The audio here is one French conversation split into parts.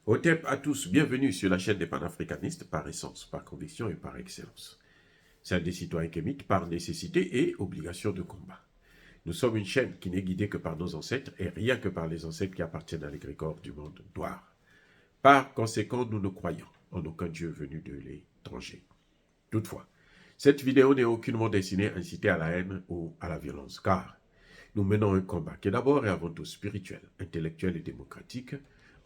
Otep à tous, bienvenue sur la chaîne des panafricanistes par essence, par conviction et par excellence. Celle des citoyens kémites par nécessité et obligation de combat. Nous sommes une chaîne qui n'est guidée que par nos ancêtres et rien que par les ancêtres qui appartiennent à l'égrégore du monde noir. Par conséquent, nous ne croyons en aucun Dieu venu de l'étranger. Toutefois, cette vidéo n'est aucunement destinée à inciter à la haine ou à la violence, car nous menons un combat qui est d'abord et avant tout spirituel, intellectuel et démocratique.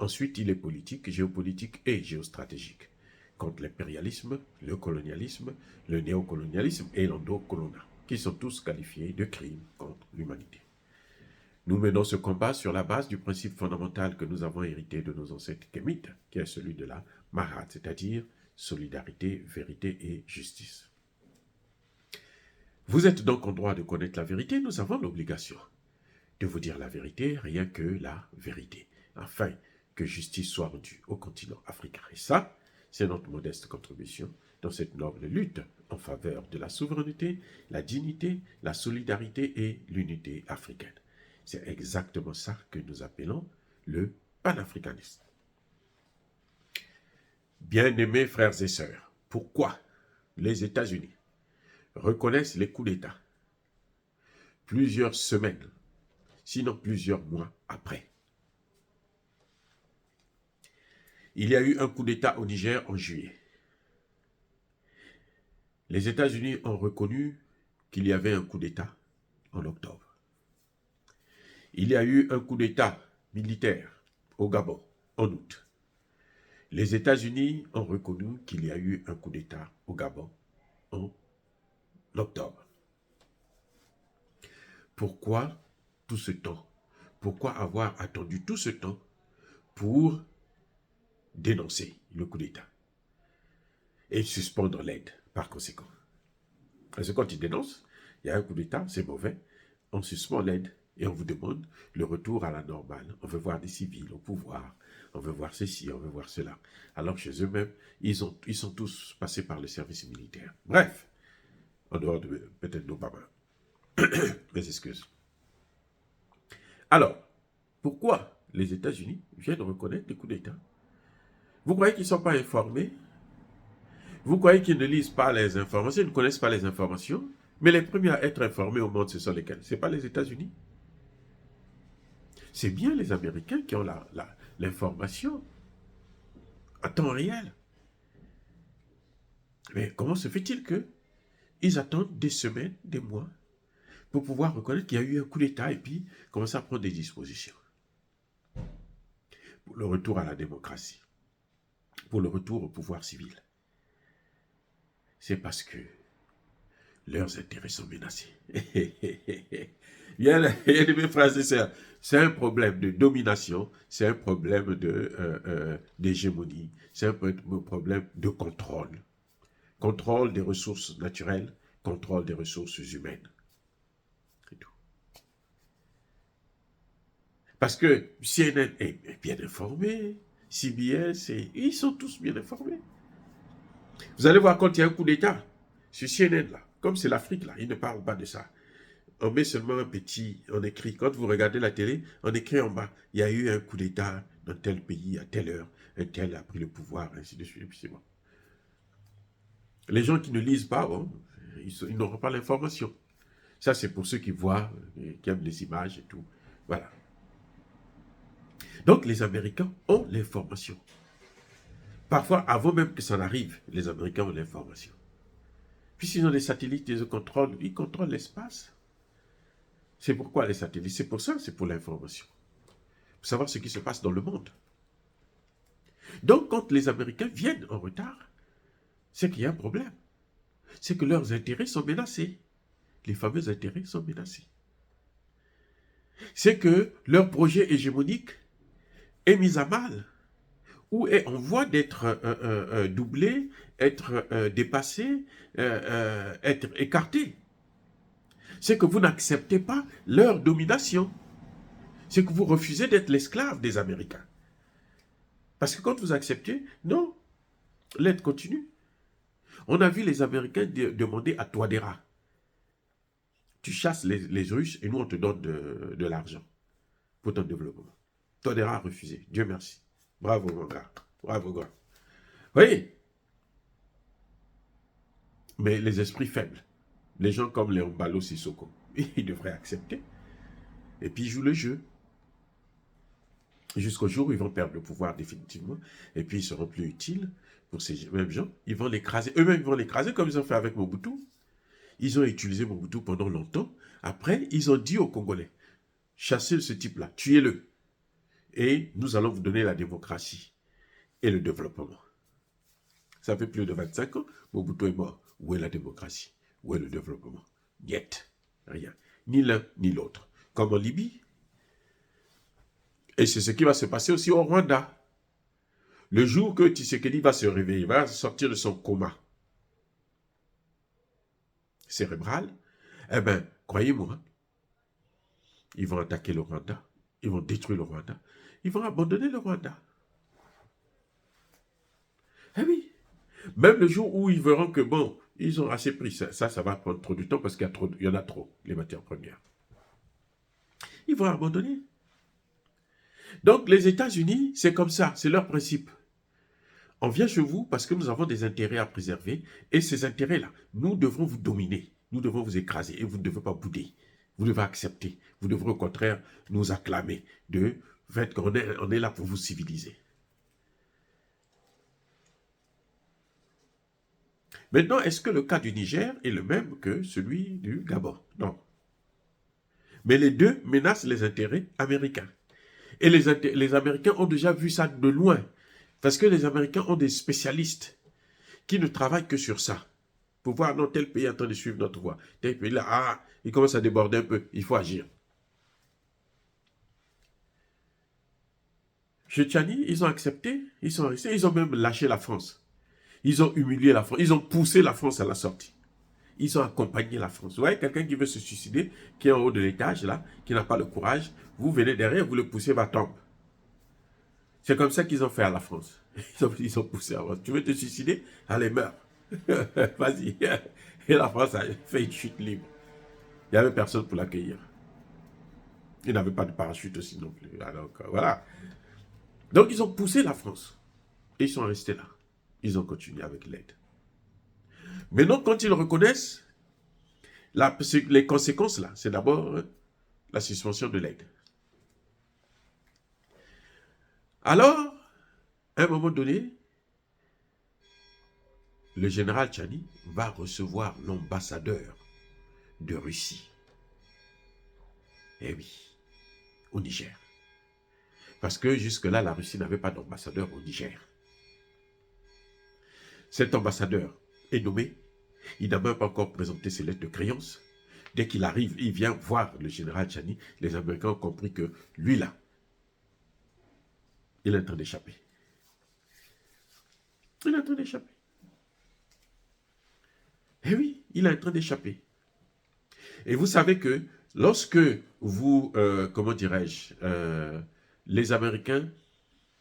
Ensuite, il est politique, géopolitique et géostratégique, contre l'impérialisme, le colonialisme, le néocolonialisme et l'endocoloniat, qui sont tous qualifiés de crimes contre l'humanité. Nous menons ce combat sur la base du principe fondamental que nous avons hérité de nos ancêtres kémites, qui est celui de la Mahat, c'est-à-dire solidarité, vérité et justice. Vous êtes donc en droit de connaître la vérité, nous avons l'obligation de vous dire la vérité, rien que la vérité, afin que justice soit rendue au continent africain. Et ça, c'est notre modeste contribution dans cette noble lutte en faveur de la souveraineté, la dignité, la solidarité et l'unité africaine. C'est exactement ça que nous appelons le panafricanisme. Bien-aimés frères et sœurs, pourquoi les États-Unis reconnaissent les coups d'État plusieurs semaines, sinon plusieurs mois après? Il y a eu un coup d'État au Niger en juillet. Les États-Unis ont reconnu qu'il y avait un coup d'État en octobre. Il y a eu un coup d'État militaire au Gabon en août. Les États-Unis ont reconnu qu'il y a eu un coup d'État au Gabon en octobre. Pourquoi tout ce temps? Pourquoi avoir attendu tout ce temps pour dénoncer le coup d'État et suspendre l'aide par conséquent? Parce que quand ils dénoncent, il y a un coup d'État, c'est mauvais, on suspend l'aide et on vous demande le retour à la normale. On veut voir des civils au pouvoir, on veut voir ceci, on veut voir cela. Alors chez eux-mêmes, ils sont tous passés par le service militaire. Bref, en dehors de peut-être d'Obama. Mes excuses. Alors, pourquoi les États-Unis viennent reconnaître les coups d'État? Vous croyez qu'ils ne sont pas informés? Vous croyez qu'ils ne lisent pas les informations, ils ne connaissent pas les informations? Mais les premiers à être informés au monde, ce sont lesquels? Ce n'est pas les États-Unis. C'est bien les Américains qui ont l'information en temps réel. Mais comment se fait-il qu'ils attendent des semaines, des mois, pour pouvoir reconnaître qu'il y a eu un coup d'État et puis commencer à prendre des dispositions pour le retour à la démocratie, pour le retour au pouvoir civil? C'est parce que leurs intérêts sont menacés. Bien, mes frères et sœurs, c'est un problème de domination, c'est un problème d'hégémonie, c'est un problème de contrôle. Contrôle des ressources naturelles, contrôle des ressources humaines. C'est tout. Parce que CNN est bien informé, CBS, ils sont tous bien informés. Vous allez voir quand il y a un coup d'État sur CNN, là, comme c'est l'Afrique, là, ils ne parlent pas de ça. On met seulement un petit, on écrit, quand vous regardez la télé, on écrit en bas, il y a eu un coup d'État dans tel pays à telle heure, un tel a pris le pouvoir, ainsi de suite, et puis c'est bon. Les gens qui ne lisent pas, bon, ils n'auront pas l'information. Ça, c'est pour ceux qui voient, qui aiment les images et tout. Voilà. Donc, les Américains ont l'information. Parfois, avant même que ça n'arrive, les Américains ont l'information. Puisqu'ils ont des satellites, ils contrôlent l'espace. C'est pourquoi les satellites, c'est pour ça, c'est pour l'information. Pour savoir ce qui se passe dans le monde. Donc, quand les Américains viennent en retard, c'est qu'il y a un problème. C'est que leurs intérêts sont menacés. Les fameux intérêts sont menacés. C'est que leur projet hégémonique est mis à mal, ou est en voie d'être doublé, être dépassé, être écarté. C'est que vous n'acceptez pas leur domination. C'est que vous refusez d'être l'esclave des Américains. Parce que quand vous acceptez, non, l'aide continue. On a vu les Américains demander à Touadéra, tu chasses les Russes et nous on te donne de l'argent pour ton développement. Touadéra a refusé, Dieu merci. Bravo, mon gars. Bravo, gars. Oui, mais les esprits faibles, les gens comme Léon Balo Sissoko, ils devraient accepter. Et puis ils jouent le jeu. Jusqu'au jour où ils vont perdre le pouvoir définitivement. Et puis ils seront plus utiles pour ces mêmes gens. Ils vont l'écraser. Eux-mêmes ils vont l'écraser comme ils ont fait avec Mobutu. Ils ont utilisé Mobutu pendant longtemps. Après, ils ont dit aux Congolais, chassez ce type-là, tuez-le. Et nous allons vous donner la démocratie et le développement. Ça fait plus de 25 ans, Mobutu est mort. Où est la démocratie? Où est le développement? Niet, rien. Ni l'un ni l'autre. Comme en Libye. Et c'est ce qui va se passer aussi au Rwanda. Le jour que Tshisekedi va se réveiller, va sortir de son coma cérébral, eh bien, croyez-moi, ils vont attaquer le Rwanda, ils vont détruire le Rwanda, ils vont abandonner le Rwanda. Eh oui, même le jour où ils verront que, bon, ils ont assez pris, ça va prendre trop de temps parce qu'il y en a trop, les matières premières. Ils vont abandonner. Donc, les États-Unis, c'est comme ça, c'est leur principe. On vient chez vous parce que nous avons des intérêts à préserver et ces intérêts-là, nous devrons vous dominer, nous devons vous écraser et vous ne devez pas bouder. Vous devez accepter. Vous devrez au contraire nous acclamer de fait qu'on est là pour vous civiliser. Maintenant, est-ce que le cas du Niger est le même que celui du Gabon? Non. Mais les deux menacent les intérêts américains. Et les Américains ont déjà vu ça de loin. Parce que les Américains ont des spécialistes qui ne travaillent que sur ça. Pour voir, non, tel pays est en train de suivre notre voie. Tel pays là, ah, il commence à déborder un peu. Il faut agir. Chez Tchani, ils ont accepté, ils sont restés, ils ont même lâché la France. Ils ont humilié la France, ils ont poussé la France à la sortie. Ils ont accompagné la France. Vous voyez, quelqu'un qui veut se suicider, qui est en haut de l'étage, là, qui n'a pas le courage, vous venez derrière, vous le poussez, va tomber. C'est comme ça qu'ils ont fait à la France. Ils ont poussé à la France. Tu veux te suicider? Allez, meurs. Vas-y. Et la France a fait une chute libre. Il n'y avait personne pour l'accueillir. Il n'avait pas de parachute aussi non plus. Alors, voilà. Donc, ils ont poussé la France. Et ils sont restés là. Ils ont continué avec l'aide. Maintenant, quand ils reconnaissent, les conséquences, là, c'est d'abord la suspension de l'aide. Alors, à un moment donné, le général Tchani va recevoir l'ambassadeur de Russie. Eh oui, au Niger. Parce que jusque-là, la Russie n'avait pas d'ambassadeur au Niger. Cet ambassadeur est nommé. Il n'a même pas encore présenté ses lettres de créance. Dès qu'il arrive, il vient voir le général Tchani. Les Américains ont compris que lui, là, il est en train d'échapper. Il est en train d'échapper. Eh oui, il est en train d'échapper. Et vous savez que lorsque vous, comment dirais-je, les Américains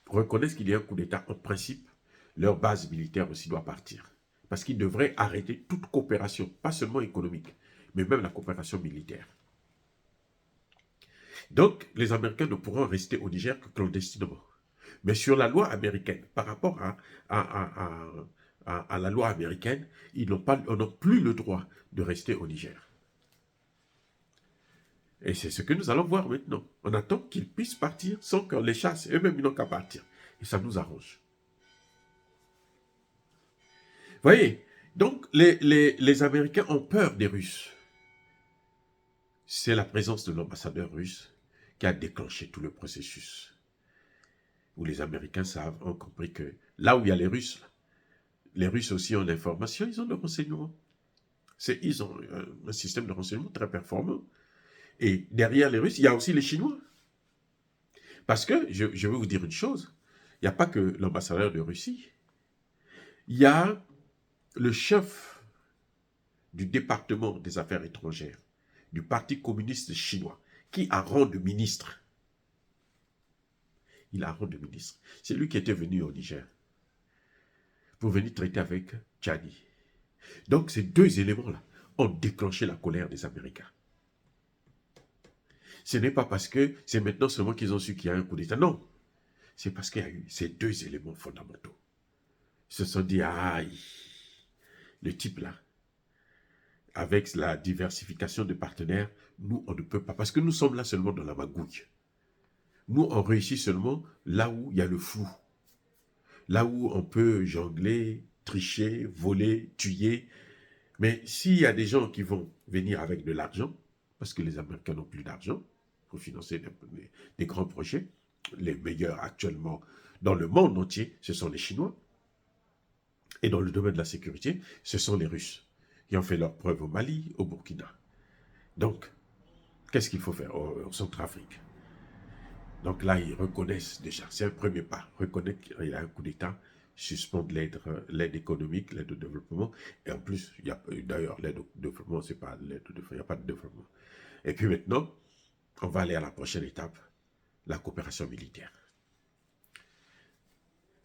reconnaissent qu'il y a un coup d'État, en principe, leur base militaire aussi doit partir. Parce qu'ils devraient arrêter toute coopération, pas seulement économique, mais même la coopération militaire. Donc, les Américains ne pourront rester au Niger que clandestinement. Mais sur la loi américaine, par rapport à la loi américaine, ils n'ont plus le droit de rester au Niger. Et c'est ce que nous allons voir maintenant. On attend qu'ils puissent partir sans qu'on les chasse. Eux-mêmes, ils n'ont qu'à partir. Et ça nous arrange. Vous voyez, donc les Américains ont peur des Russes. C'est la présence de l'ambassadeur russe qui a déclenché tout le processus. Où les Américains ont compris que là où il y a les Russes aussi ont l'information, ils ont le renseignement. Ils ont un système de renseignement très performant. Et derrière les Russes, il y a aussi les Chinois. Parce que, je vais vous dire une chose, il n'y a pas que l'ambassadeur de Russie, il y a le chef du département des affaires étrangères du Parti communiste chinois, qui a rang de ministre. Il a rang de ministre. C'est lui qui était venu au Niger pour venir traiter avec Tchani. Donc ces deux éléments-là ont déclenché la colère des Américains. Ce n'est pas parce que c'est maintenant seulement qu'ils ont su qu'il y a un coup d'État. Non. C'est parce qu'il y a eu ces deux éléments fondamentaux. Ils se sont dit, aïe, le type là, avec la diversification de partenaires, nous, on ne peut pas. Parce que nous sommes là seulement dans la magouille. Nous, on réussit seulement là où il y a le flou. Là où on peut jongler, tricher, voler, tuer. Mais s'il y a des gens qui vont venir avec de l'argent, parce que les Américains n'ont plus d'argent pour financer des grands projets, les meilleurs actuellement dans le monde entier, ce sont les Chinois. Et dans le domaine de la sécurité, ce sont les Russes qui ont fait leurs preuves au Mali, au Burkina. Donc, qu'est-ce qu'il faut faire en Centrafrique? Donc là, ils reconnaissent déjà, c'est un premier pas, reconnaître qu'il y a un coup d'État, suspendre l'aide économique, l'aide au développement, et en plus, il y a d'ailleurs l'aide au développement, c'est pas l'aide au développement, il n'y a pas de développement. Et puis maintenant, on va aller à la prochaine étape, la coopération militaire.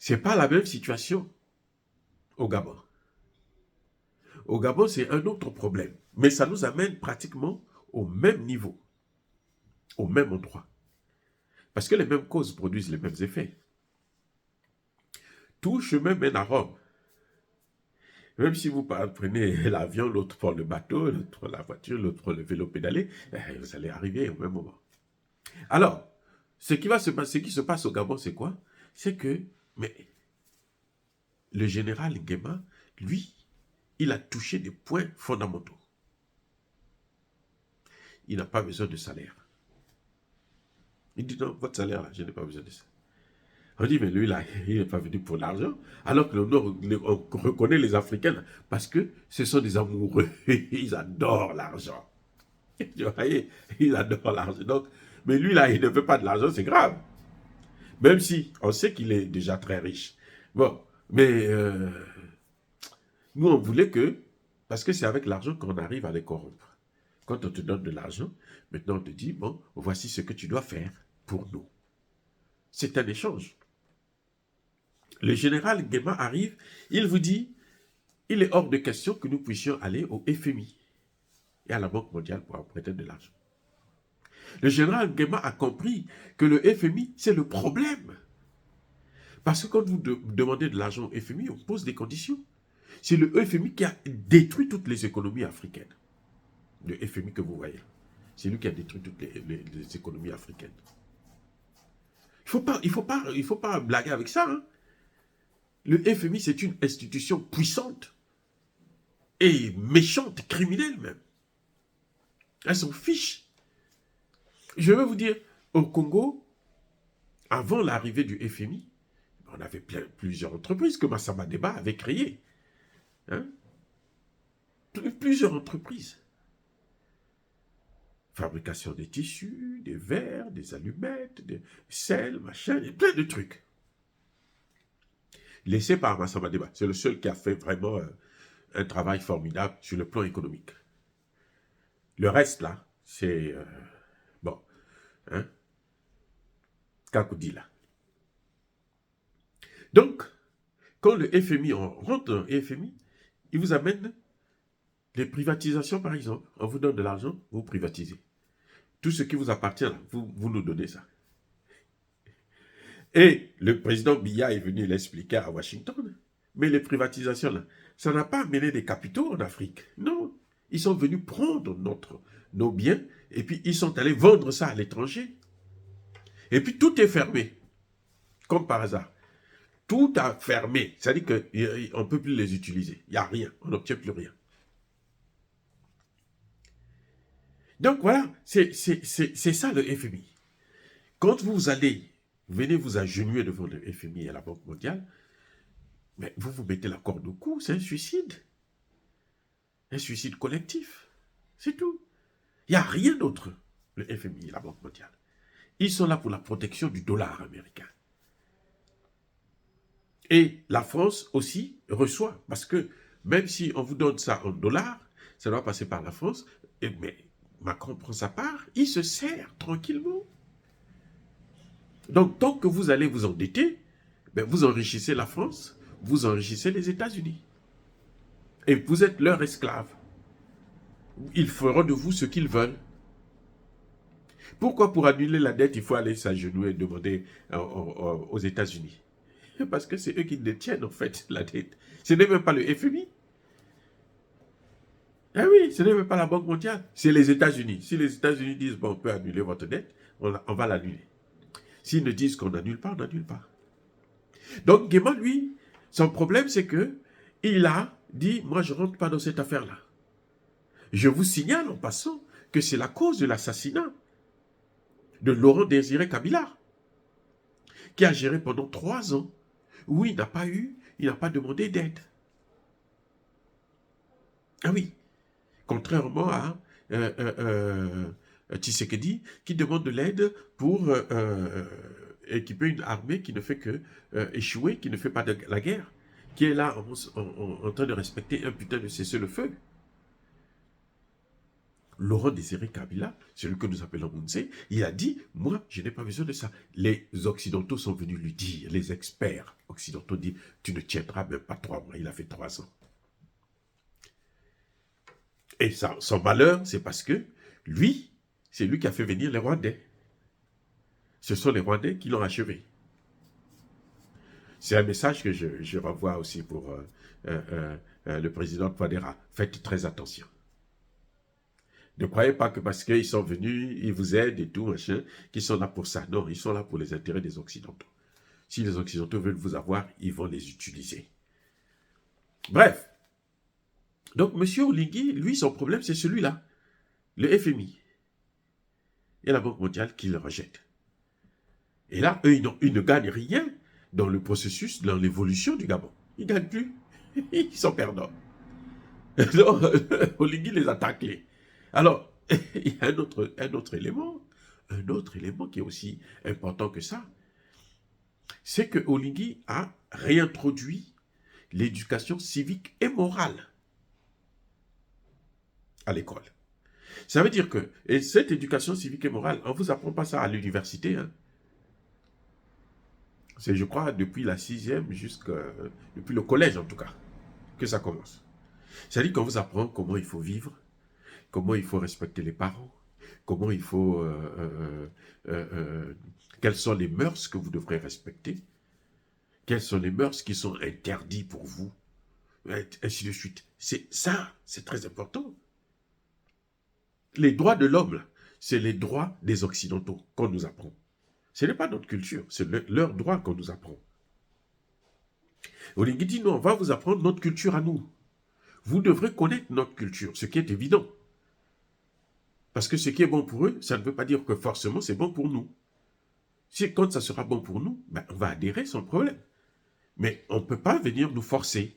C'est pas la même situation au Gabon. Au Gabon, c'est un autre problème, mais ça nous amène pratiquement au même niveau, au même endroit. Parce que les mêmes causes produisent les mêmes effets. Tout chemin mène à Rome. Même si vous prenez l'avion, l'autre prend le bateau, l'autre prend la voiture, l'autre prend le vélo pédalé, vous allez arriver au même moment. Alors, ce qui se passe au Gabon, c'est quoi? C'est que, mais le général Nguema, lui, il a touché des points fondamentaux. Il n'a pas besoin de salaire. Il dit non, votre salaire là, je n'ai pas besoin de ça. On dit, mais lui là, il n'est pas venu pour l'argent. Alors que on reconnaît les Africains là, parce que ce sont des amoureux. Ils adorent l'argent. Vous voyez, ils adorent l'argent. Donc, mais lui là, il ne veut pas de l'argent, c'est grave. Même si on sait qu'il est déjà très riche. Bon, mais nous on voulait que, parce que c'est avec l'argent qu'on arrive à les corrompre. Quand on te donne de l'argent, maintenant on te dit, bon, voici ce que tu dois faire pour nous. C'est un échange. Le général Nguema arrive, il vous dit, il est hors de question que nous puissions aller au FMI et à la Banque mondiale pour prêter de l'argent. Le général Nguema a compris que le FMI, c'est le problème. Parce que quand vous demandez de l'argent au FMI, on pose des conditions. C'est le FMI qui a détruit toutes les économies africaines. Le FMI que vous voyez. C'est lui qui a détruit toutes les économies africaines. Il faut pas blaguer avec ça. Hein. Le FMI, c'est une institution puissante et méchante, criminelle même. Elles s'en fichent. Je vais vous dire, au Congo, avant l'arrivée du FMI, on avait plusieurs entreprises que Massamba Deba avait créées. Hein? Plusieurs entreprises. Fabrication des tissus, des verres, des allumettes, des sel, machin, plein de trucs. Laissé par Massamba Deba. C'est le seul qui a fait vraiment un travail formidable sur le plan économique. Le reste, là, c'est... bon, hein, Kakoudi, là. Donc, quand le FMI, on rentre dans le FMI, il vous amène les privatisations, par exemple. On vous donne de l'argent, vous privatisez. Tout ce qui vous appartient, vous nous donnez ça. Et le président Biya est venu l'expliquer à Washington. Mais les privatisations, là, ça n'a pas amené des capitaux en Afrique. Non. Ils sont venus prendre nos biens et puis ils sont allés vendre ça à l'étranger. Et puis tout est fermé. Comme par hasard. Tout a fermé. C'est-à-dire qu'on ne peut plus les utiliser. Il n'y a rien. On n'obtient plus rien. Donc voilà, c'est ça le FMI. Quand vous venez vous agenouiller devant le FMI et la Banque mondiale, mais vous mettez la corde au cou, c'est un suicide. Un suicide collectif. C'est tout. Il n'y a rien d'autre, le FMI et la Banque mondiale. Ils sont là pour la protection du dollar américain. Et la France aussi reçoit, parce que même si on vous donne ça en dollars, ça doit passer par la France, mais Macron prend sa part, il se sert tranquillement. Donc, tant que vous allez vous endetter, ben, vous enrichissez la France, vous enrichissez les États-Unis. Et vous êtes leurs esclaves. Ils feront de vous ce qu'ils veulent. Pourquoi pour annuler la dette, il faut aller s'agenouiller et demander aux États-Unis? Parce que c'est eux qui détiennent en fait la dette. Ce n'est même pas le FMI. Ah oui, ce n'est même pas la Banque mondiale. C'est les États-Unis. Si les États-Unis disent, bon, on peut annuler votre dette, on va l'annuler. S'ils ne disent qu'on n'annule pas, on n'annule pas. Donc, Guéman, lui, son problème, c'est que il a dit, moi, je ne rentre pas dans cette affaire-là. Je vous signale en passant que c'est la cause de l'assassinat de Laurent Désiré Kabila, qui a géré pendant 3 ans, où il n'a pas demandé d'aide. Ah oui, contrairement à Tshisekedi, qui demande de l'aide pour équiper une armée qui ne fait que échouer, qui ne fait pas de la guerre, qui est là en train de respecter un putain de cessez-le-feu. Laurent Désiré Kabila, celui que nous appelons Mounse, il a dit, moi, je n'ai pas besoin de ça. Les Occidentaux sont venus lui dire, les experts occidentaux disent, tu ne tiendras même pas 3 mois. Il a fait 3 ans. Et son malheur, c'est parce que lui, c'est lui qui a fait venir les Rwandais. Ce sont les Rwandais qui l'ont achevé. C'est un message que je renvoie aussi pour le président Touadéra. Faites très attention. Ne croyez pas que parce qu'ils sont venus, ils vous aident et tout, machin, qu'ils sont là pour ça. Non, ils sont là pour les intérêts des Occidentaux. Si les Occidentaux veulent vous avoir, ils vont les utiliser. Bref. Donc, M. Oligui, lui, son problème, c'est celui-là. Le FMI. Et la Banque mondiale qui le rejette. Et là, eux, ils ne gagnent rien dans le processus, dans l'évolution du Gabon. Ils ne gagnent plus. Ils sont perdants. Donc, Oligui les a taclés. Alors, il y a un autre élément qui est aussi important que ça, c'est que Oligui a réintroduit l'éducation civique et morale à l'école. Ça veut dire que, et cette éducation civique et morale, on ne vous apprend pas ça à l'université, hein. C'est, je crois, depuis la 6e depuis le collège en tout cas, que ça commence. C'est-à-dire qu'on vous apprend comment il faut vivre, comment il faut respecter les parents, comment il faut... quelles sont les mœurs que vous devrez respecter, quelles sont les mœurs qui sont interdites pour vous, ainsi de suite. C'est très important. Les droits de l'homme, c'est les droits des Occidentaux qu'on nous apprend. Ce n'est pas notre culture, c'est leur droit qu'on nous apprend. Oligui dit non, on va vous apprendre notre culture à nous. Vous devrez connaître notre culture, ce qui est évident. Parce que ce qui est bon pour eux, ça ne veut pas dire que forcément c'est bon pour nous. Si quand ça sera bon pour nous, ben, on va adhérer sans problème. Mais on ne peut pas venir nous forcer.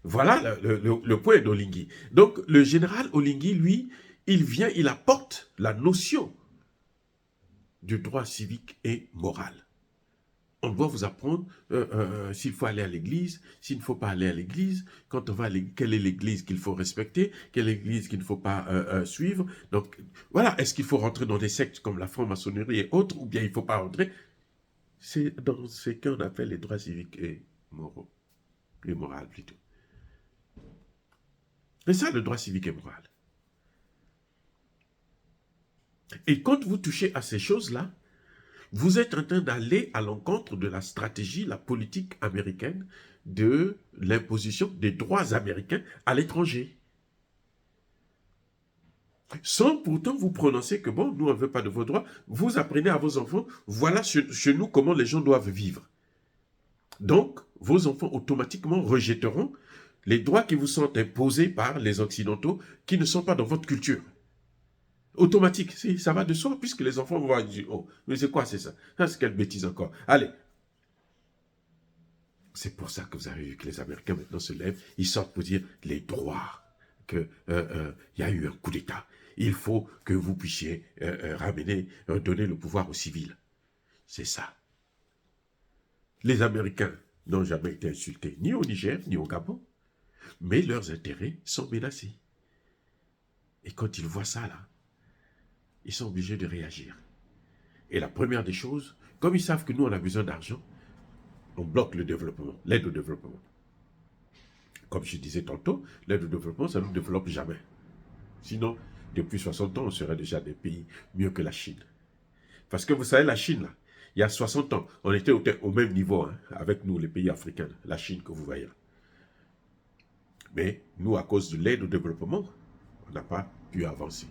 Voilà le point d'Oligui. Donc le général Oligui, lui, il vient, il apporte la notion du droit civique et moral. On doit vous apprendre s'il faut aller à l'église, s'il ne faut pas aller à l'église, quand on va quelle est l'église qu'il faut respecter, quelle est l'église qu'il ne faut pas suivre. Donc voilà, est-ce qu'il faut rentrer dans des sectes comme la franc-maçonnerie et autres, ou bien il ne faut pas rentrer? C'est dans ce qu'on appelle les droits civiques et moraux, et moraux plutôt. C'est ça le droit civique et moral. Et quand vous touchez à ces choses-là, vous êtes en train d'aller à l'encontre de la stratégie, la politique américaine de l'imposition des droits américains à l'étranger. Sans pourtant vous prononcer que bon, nous on ne veut pas de vos droits, vous apprenez à vos enfants, voilà chez nous comment les gens doivent vivre. Donc, vos enfants automatiquement rejetteront les droits qui vous sont imposés par les Occidentaux qui ne sont pas dans votre culture. Automatique, ça va de soi, puisque les enfants vont dire, oh, mais c'est quoi, c'est ça? Ça, c'est quelle bêtise encore? Allez. C'est pour ça que vous avez vu que les Américains maintenant se lèvent, ils sortent pour dire les droits, qu'il y a eu un coup d'État. Il faut que vous puissiez donner le pouvoir aux civils. C'est ça. Les Américains n'ont jamais été insultés, ni au Niger, ni au Gabon, mais leurs intérêts sont menacés. Et quand ils voient ça, là, ils sont obligés de réagir. Et la première des choses, comme ils savent que nous, on a besoin d'argent, on bloque le développement, l'aide au développement. Comme je disais tantôt, l'aide au développement, ça ne nous développe jamais. Sinon, depuis 60 ans, on serait déjà des pays mieux que la Chine. Parce que vous savez, la Chine, là, il y a 60 ans, on était au même niveau hein, avec nous, les pays africains, la Chine que vous voyez là. Mais nous, à cause de l'aide au développement, on n'a pas pu avancer.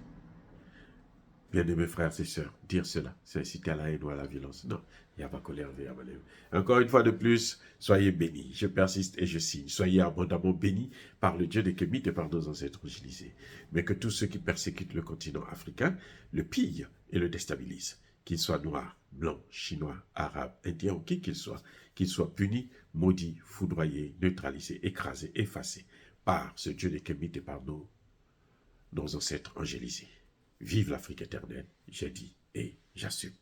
Bien-aimés frères et sœurs, dire cela, c'est inciter à la haine ou à la violence. Non, il n'y a pas colère vers Amalek. Encore une fois de plus, soyez bénis. Je persiste et je signe. Soyez abondamment bénis par le Dieu des Kémites et par nos ancêtres fragilisés. Mais que tous ceux qui persécutent le continent africain le pillent et le déstabilisent. Qu'ils soient noirs, blancs, chinois, arabes, indiens ou qui qu'ils soient punis, maudits, foudroyés, neutralisés, écrasés, effacés par ce Dieu des Kémites et par nos ancêtres angélisés. Vive l'Afrique éternelle, j'ai dit et j'assume.